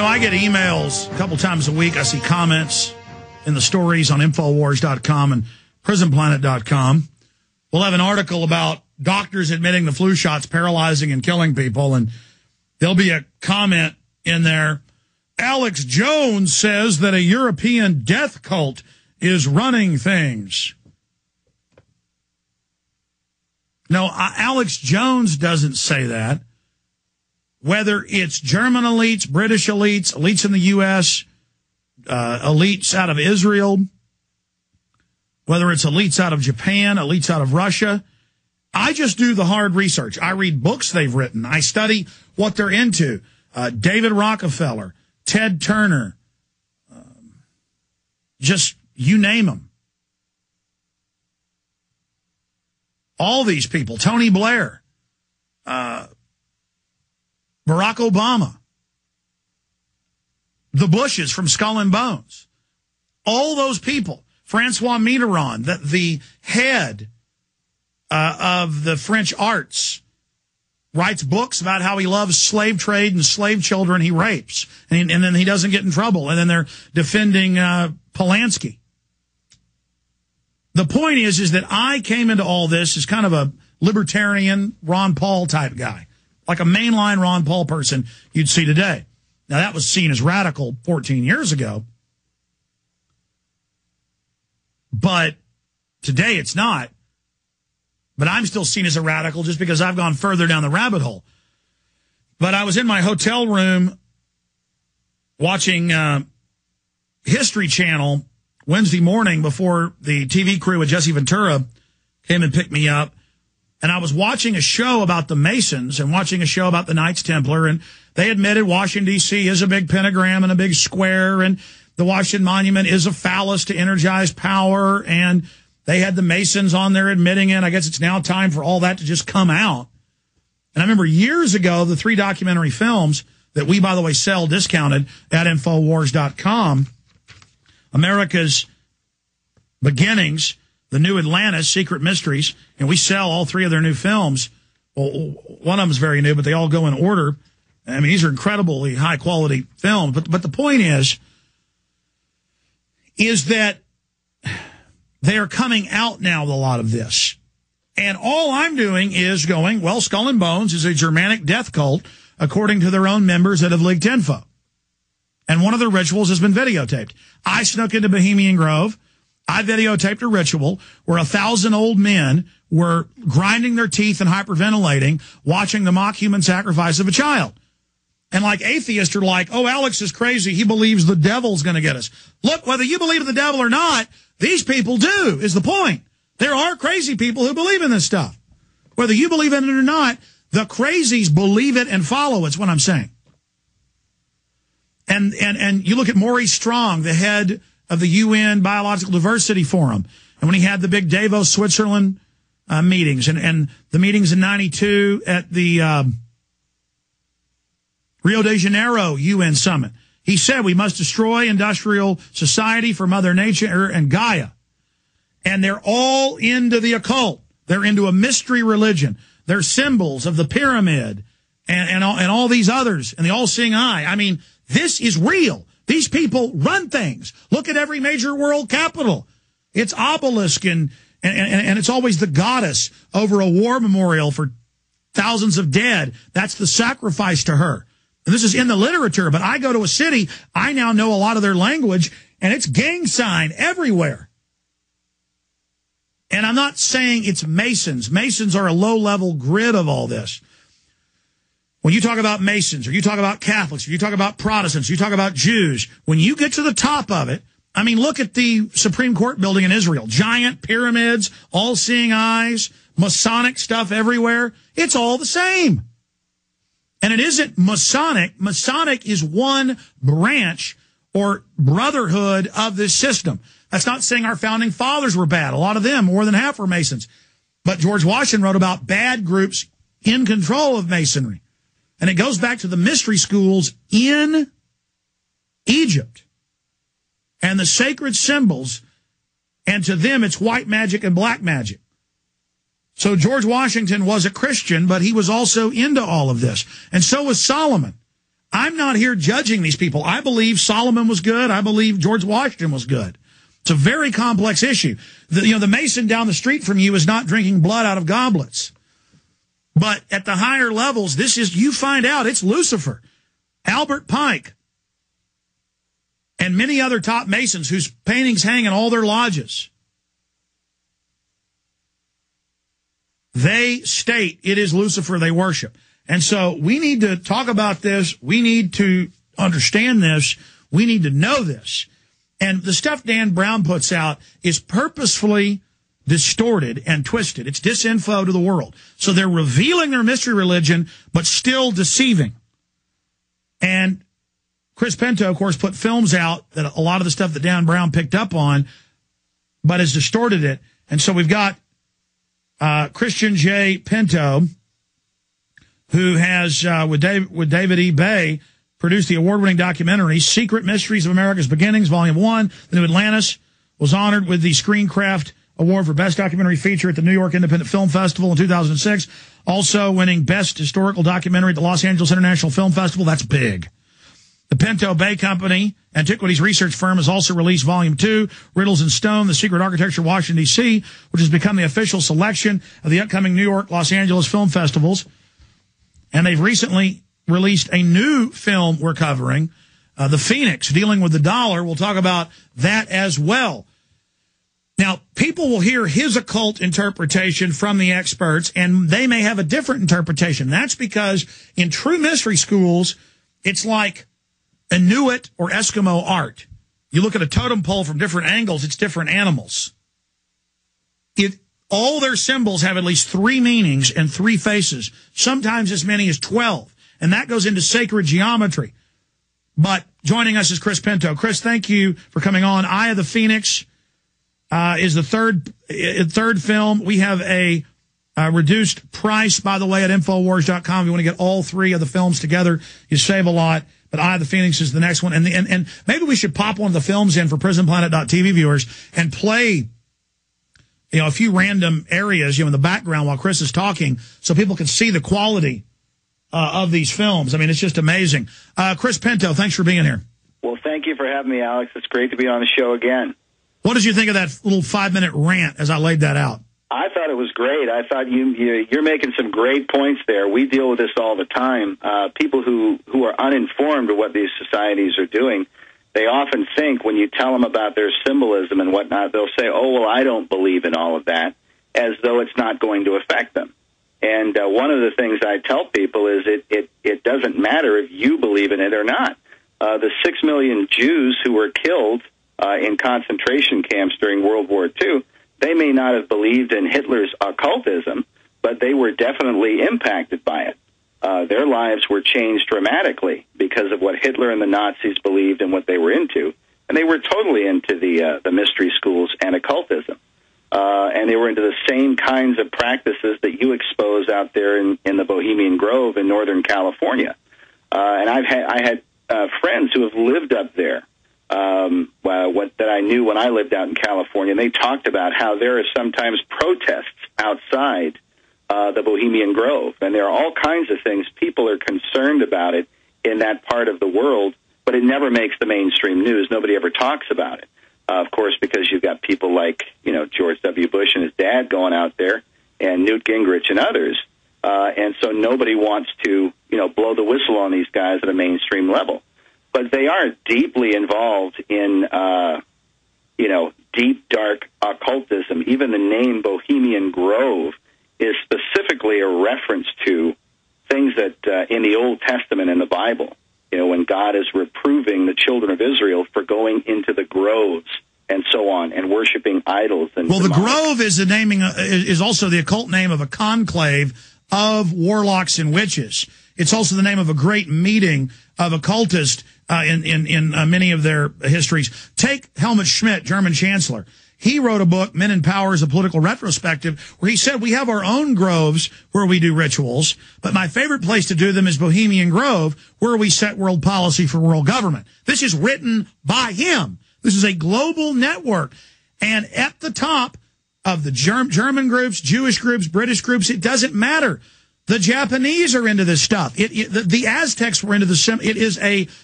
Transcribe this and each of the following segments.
I get emails a couple times a week. I see comments in the stories on Infowars.com and PrisonPlanet.com. We'll have an article about doctors admitting the flu shot's paralyzing and killing people, and there'll be a comment in there. Alex Jones says that a European death cult is running things. No, Alex Jones doesn't say that. Whether it's German elites, British elites, elites in the U.S., elites out of Israel, whether it's elites out of Japan, elites out of Russia, I just do the hard research. I read books they've written. I study what they're into. David Rockefeller, Ted Turner, just you name them. All these people, Tony Blair, Barack Obama, the Bushes from Skull and Bones, all those people, Francois Mitterrand, the head of the French arts, writes books about how he loves slave trade and slave children he rapes, and then he doesn't get in trouble, and then they're defending Polanski. The point is that I came into all this as kind of a libertarian Ron Paul type guy, like a mainline Ron Paul person you'd see today. Now, that was seen as radical 14 years ago, but today it's not. But I'm still seen as a radical just because I've gone further down the rabbit hole. But I was in my hotel room watching History Channel Wednesday morning before the TV crew with Jesse Ventura came and picked me up. And I was watching a show about the Masons and watching a show about the Knights Templar. And they admitted Washington, D.C. is a big pentagram and a big square. And the Washington Monument is a phallus to energize power. And they had the Masons on there admitting it. I guess it's now time for all that to just come out. And I remember years ago, the 3 documentary films that we, by the way, sell discounted at Infowars.com, America's Beginnings, The New Atlantis, Secret Mysteries, and we sell all 3 of their new films. Well, one of them is very new, but they all go in order. I mean, these are incredibly high-quality films. But the point is that they are coming out now with a lot of this. And all I'm doing is going, well, Skull and Bones is a Germanic death cult, according to their own members that have leaked info. And one of their rituals has been videotaped. I snuck into Bohemian Grove. I videotaped a ritual where 1,000 old men were grinding their teeth and hyperventilating, watching the mock human sacrifice of a child. And like atheists are like, oh, Alex is crazy. He believes the devil's going to get us. Look, whether you believe in the devil or not, these people do, is the point. There are crazy people who believe in this stuff. Whether you believe in it or not, the crazies believe it and follow it's what I'm saying. And you look at Maurice Strong, the head of the UN Biological Diversity Forum, and when he had the big Davos, Switzerland meetings, and the meetings in 92 at the Rio de Janeiro UN summit, he said we must destroy industrial society for Mother Nature and Gaia. And they're all into the occult. They're into a mystery religion. They're symbols of the pyramid and all these others and the all-seeing eye. I mean, this is real. These people run things. Look at every major world capital. It's obelisk and it's always the goddess over a war memorial for thousands of dead. That's the sacrifice to her. And this is in the literature, but I go to a city, I now know a lot of their language, and it's gang sign everywhere. And I'm not saying it's Masons. Masons are a low-level grid of all this. When you talk about Masons, or you talk about Catholics, or you talk about Protestants, you talk about Jews, when you get to the top of it, I mean, look at the Supreme Court building in Israel. Giant pyramids, all-seeing eyes, Masonic stuff everywhere. It's all the same. And it isn't Masonic. Masonic is one branch or brotherhood of this system. That's not saying our founding fathers were bad. A lot of them, more than half, were Masons. But George Washington wrote about bad groups in control of Masonry. And it goes back to the mystery schools in Egypt and the sacred symbols. And to them, it's white magic and black magic. So George Washington was a Christian, but he was also into all of this. And so was Solomon. I'm not here judging these people. I believe Solomon was good. I believe George Washington was good. It's a very complex issue. The Mason down the street from you is not drinking blood out of goblets. But at the higher levels, you find out it's Lucifer, Albert Pike, and many other top Masons whose paintings hang in all their lodges. They state it is Lucifer they worship. And so we need to talk about this. We need to understand this. We need to know this. And the stuff Dan Brown puts out is purposefully distorted and twisted. It's disinfo to the world. So they're revealing their mystery religion, but still deceiving. And Chris Pinto, of course, put films out that a lot of the stuff that Dan Brown picked up on, but has distorted it. And so we've got Christian J. Pinto, who has, with David E. Bay, produced the award-winning documentary, Secret Mysteries of America's Beginnings, Volume 1. The New Atlantis was honored with the Screencraft Award for Best Documentary Feature at the New York Independent Film Festival in 2006. Also winning Best Historical Documentary at the Los Angeles International Film Festival. That's big. The Pinto Bay Company, Antiquities Research Firm, has also released Volume 2, Riddles in Stone, The Secret Architecture of Washington, D.C., which has become the official selection of the upcoming New York, Los Angeles film festivals. And they've recently released a new film we're covering, The Phoenix, dealing with the dollar. We'll talk about that as well. Now, people will hear his occult interpretation from the experts, and they may have a different interpretation. That's because in true mystery schools, it's like Inuit or Eskimo art. You look at a totem pole from different angles, it's different animals. All their symbols have at least 3 meanings and 3 faces, sometimes as many as 12. And that goes into sacred geometry. But joining us is Chris Pinto. Chris, thank you for coming on. Eye of the Phoenix is the third film. We have a reduced price, by the way, at Infowars.com. If you want to get all 3 of the films together, you save a lot. But Eye of the Phoenix is the next one. And maybe we should pop one of the films in for PrisonPlanet.tv viewers and play a few random areas, in the background while Chris is talking so people can see the quality of these films. I mean, it's just amazing. Chris Pinto, thanks for being here. Well, thank you for having me, Alex. It's great to be on the show again. What did you think of that little 5-minute rant as I laid that out? I thought it was great. I thought you're making some great points there. We deal with this all the time. People who are uninformed of what these societies are doing, they often think when you tell them about their symbolism and whatnot, they'll say, oh, well, I don't believe in all of that, as though it's not going to affect them. And one of the things I tell people is it doesn't matter if you believe in it or not. The 6 million Jews who were killed in concentration camps during World War II, they may not have believed in Hitler's occultism, but they were definitely impacted by it. Their lives were changed dramatically because of what Hitler and the Nazis believed and what they were into. And they were totally into the mystery schools and occultism. And they were into the same kinds of practices that you expose out there in the Bohemian Grove in Northern California. And I had friends who have lived up there, that I knew when I lived out in California. And they talked about how there are sometimes protests outside the Bohemian Grove, and there are all kinds of things. People are concerned about it in that part of the world, but it never makes the mainstream news. Nobody ever talks about it, of course, because you've got people like George W. Bush and his dad going out there, and Newt Gingrich and others, and so nobody wants to blow the whistle on these guys at a mainstream level. But they are deeply involved in deep, dark occultism. Even the name Bohemian Grove is specifically a reference to things that in the Old Testament in the Bible, when God is reproving the children of Israel for going into the groves and so on and worshiping idols. And the Grove is the naming is also the occult name of a conclave of warlocks and witches. It's also the name of a great meeting of occultists in many of their histories. Take Helmut Schmidt, German Chancellor. He wrote a book, Men in Power, as a Political Retrospective, where he said we have our own groves where we do rituals, but my favorite place to do them is Bohemian Grove, where we set world policy for world government. This is written by him. This is a global network. And at the top of the German groups, Jewish groups, British groups, it doesn't matter. The Japanese are into this stuff. The Aztecs were into it is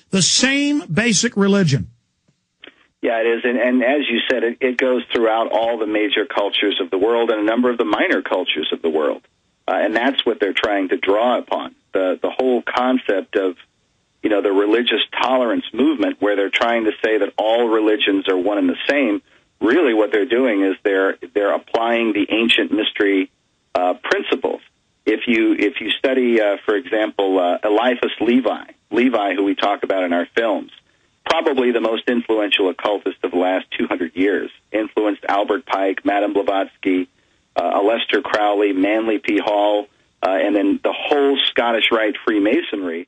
the same basic religion. Yeah, it is. And as you said, it goes throughout all the major cultures of the world and a number of the minor cultures of the world. And that's what they're trying to draw upon. The whole concept of, the religious tolerance movement, where they're trying to say that all religions are one and the same. Really what they're doing is they're applying the ancient mystery principles. If you study, for example, Eliphas Levi, who we talk about in our films, probably the most influential occultist of the last 200 years, influenced Albert Pike, Madame Blavatsky, Aleister Crowley, Manly P. Hall, and then the whole Scottish Rite Freemasonry.